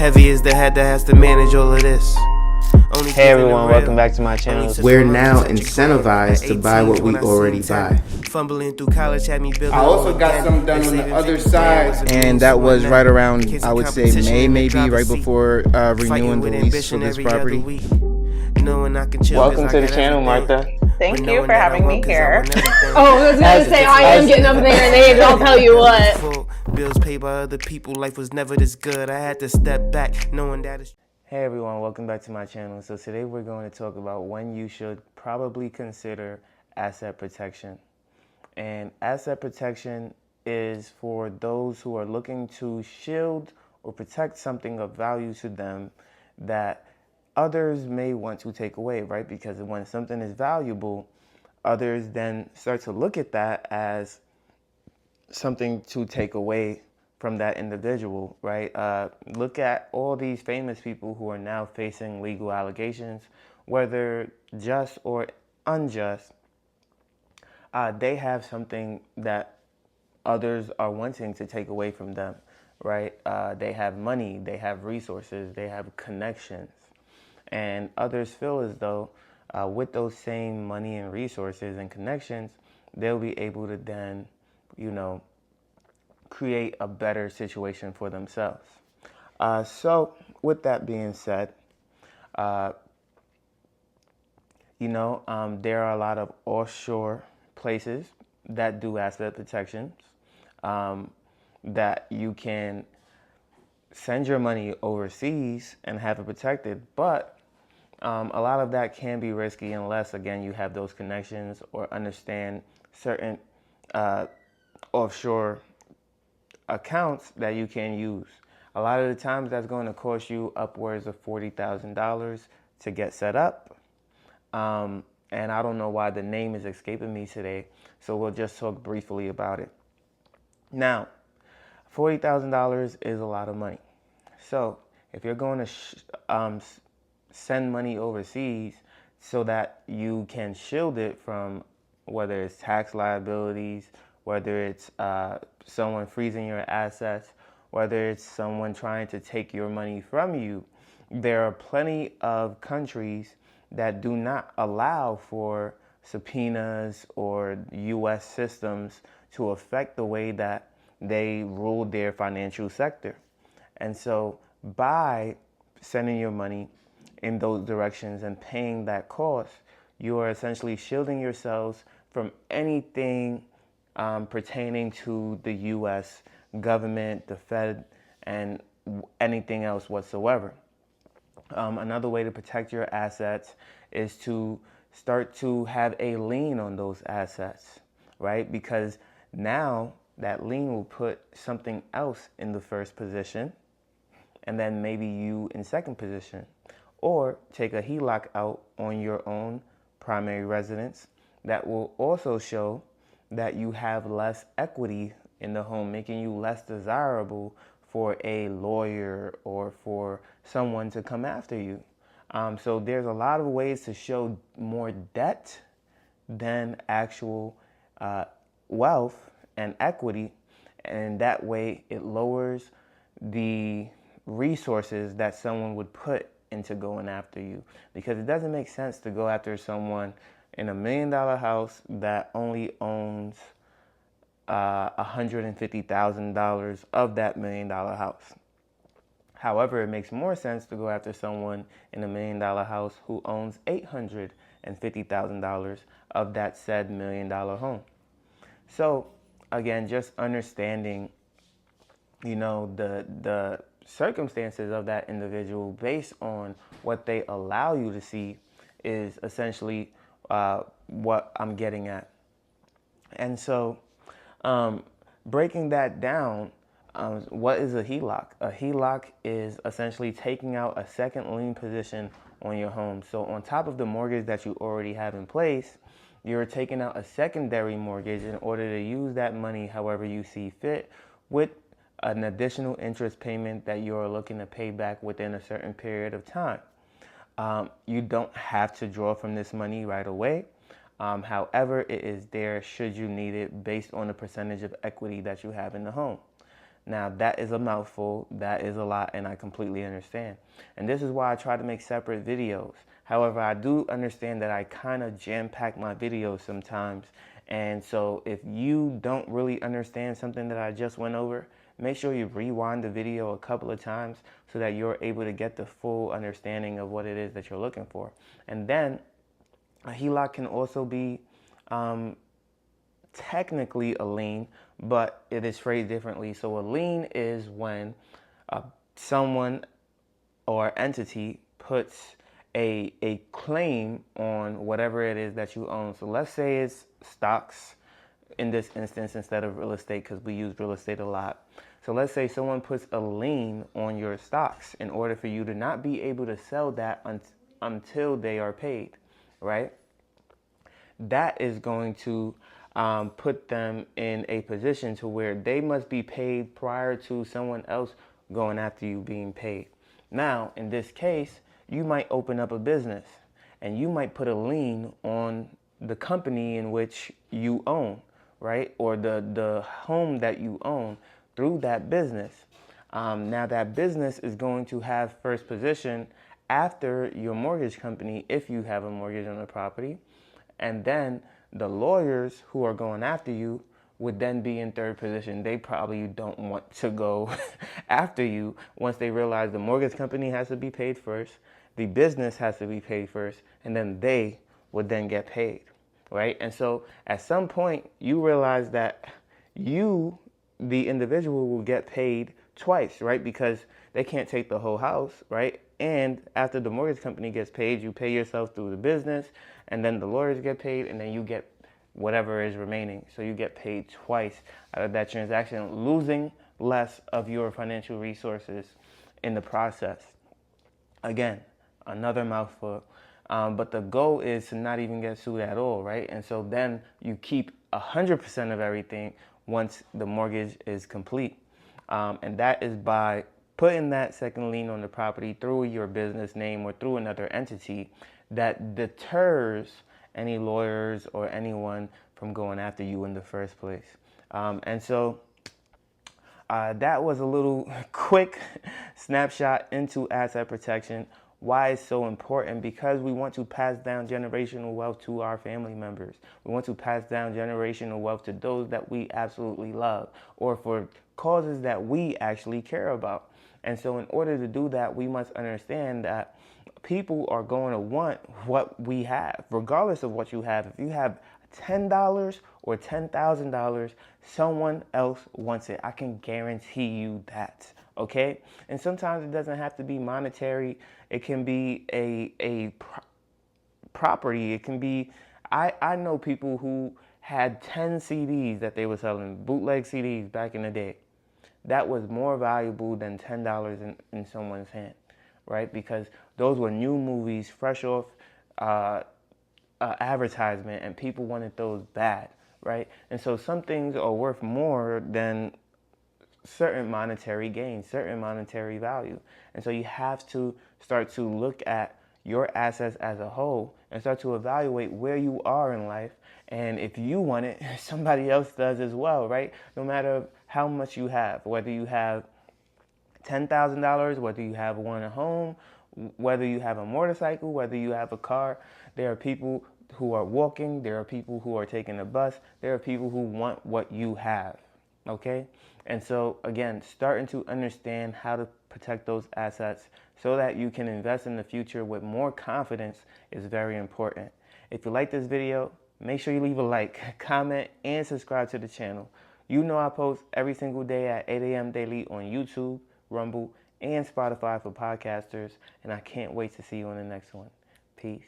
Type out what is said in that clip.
Heavy is the head that has to manage all of this. Hey everyone, welcome back to my channel. We're now incentivized to buy what we already buy. Fumbling through college had me building. I also got some done on the other side. And that was right around, I would say, May, maybe right before renewing the lease for this property. Welcome to the channel, Martha. Thank you for having me here. Oh, I was going to say, I am getting up in their names, I'll tell you what. Bills paid by other people, life was never this good. I had to step back, knowing that it's... Hey everyone, welcome back to my channel. So today we're going to talk about when you should probably consider asset protection. And asset protection is for those who are looking to shield or protect something of value to them that others may want to take away, right? Because when something is valuable, others then start to look at that as something to take away from that individual, right? Look at all these famous people who are now facing legal allegations, whether just or unjust. They have something that others are wanting to take away from them, right? They have money, they have resources, they have connections. And others feel as though with those same money and resources and connections, they'll be able to then, create a better situation for themselves. So with that being said, there are a lot of offshore places that do asset protections, that you can send your money overseas and have it protected, but a lot of that can be risky unless, again, you have those connections or understand certain offshore accounts that you can use. A lot of the times that's going to cost you upwards of $40,000 to get set up. And I don't know why the name is escaping me today, so we'll just talk briefly about it. Now, $40,000 is a lot of money. So if you're going to send money overseas so that you can shield it from whether it's tax liabilities, whether it's someone freezing your assets, whether it's someone trying to take your money from you, there are plenty of countries that do not allow for subpoenas or U.S. systems to affect the way that they rule their financial sector. And so by sending your money in those directions and paying that cost, you are essentially shielding yourselves from anything pertaining to the U.S. government, the Fed, and anything else whatsoever. Another way to protect your assets is to start to have a lien on those assets, right? Because now that lien will put something else in the first position, and then maybe you in second position. Or take a HELOC out on your own primary residence that will also show that you have less equity in the home, making you less desirable for a lawyer or for someone to come after you. So there's a lot of ways to show more debt than actual wealth and equity, and that way it lowers the resources that someone would put into going after you, because it doesn't make sense to go after someone in $1 million house that only owns $150,000 of that $1 million house. However, it makes more sense to go after someone in $1 million house who owns $850,000 of that said $1 million home. So again, just understanding, the circumstances of that individual based on what they allow you to see is essentially what I'm getting at. And so breaking that down, what is a HELOC? A HELOC is essentially taking out a second lien position on your home. So on top of the mortgage that you already have in place, you're taking out a secondary mortgage in order to use that money however you see fit, with an additional interest payment that you're looking to pay back within a certain period of time. You don't have to draw from this money right away. However, it is there should you need it based on the percentage of equity that you have in the home. Now, that is a mouthful, that is a lot, and I completely understand. And this is why I try to make separate videos. However, I do understand that I kind of jam-pack my videos sometimes. And so if you don't really understand something that I just went over, make sure you rewind the video a couple of times so that you're able to get the full understanding of what it is that you're looking for. And then a HELOC can also be technically a lien, but it is phrased differently. So a lien is when someone or entity puts a claim on whatever it is that you own. So let's say it's stocks in this instance instead of real estate, because we use real estate a lot. So let's say someone puts a lien on your stocks in order for you to not be able to sell that until they are paid, right? That is going to put them in a position to where they must be paid prior to someone else going after you being paid. Now, in this case, you might open up a business and you might put a lien on the company in which you own, right? Or the home that you own through that business. Now that business is going to have first position after your mortgage company if you have a mortgage on the property. And then the lawyers who are going after you would then be in third position. They probably don't want to go after you once they realize the mortgage company has to be paid first, the business has to be paid first, and then they would then get paid, right? And so at some point you realize that you, the individual, will get paid twice, right? Because they can't take the whole house, right? And after the mortgage company gets paid, you pay yourself through the business, and then the lawyers get paid, and then you get whatever is remaining. So you get paid twice out of that transaction, losing less of your financial resources in the process. Again, another mouthful. But the goal is to not even get sued at all, right? And so then you keep 100% of everything once the mortgage is complete. And that is by putting that second lien on the property through your business name or through another entity that deters any lawyers or anyone from going after you in the first place. And so that was a little quick snapshot into asset protection. Why it's so important? Because we want to pass down generational wealth to our family members. We want to pass down generational wealth to those that we absolutely love or for causes that we actually care about. And so in order to do that, we must understand that people are going to want what we have, regardless of what you have. If you have $10 or $10,000, someone else wants it. I can guarantee you that, okay? And sometimes it doesn't have to be monetary. It can be a property. It can be, I know people who had 10 CDs that they were selling, bootleg CDs back in the day. That was more valuable than $10 in someone's hand, right? Because those were new movies, fresh off advertisement, and people wanted those bad, right? And so some things are worth more than certain monetary gains, certain monetary value. And so you have to start to look at your assets as a whole and start to evaluate where you are in life. And if you want it, somebody else does as well, right? No matter how much you have, whether you have $10,000, whether you have one at home, whether you have a motorcycle, whether you have a car, there are people who are walking, there are people who are taking a bus, there are people who want what you have, okay? And so, again, starting to understand how to protect those assets so that you can invest in the future with more confidence is very important. If you like this video, make sure you leave a like, comment, and subscribe to the channel. You know I post every single day at 8 a.m. daily on YouTube, Rumble, and Spotify for podcasters, and I can't wait to see you on the next one. Peace.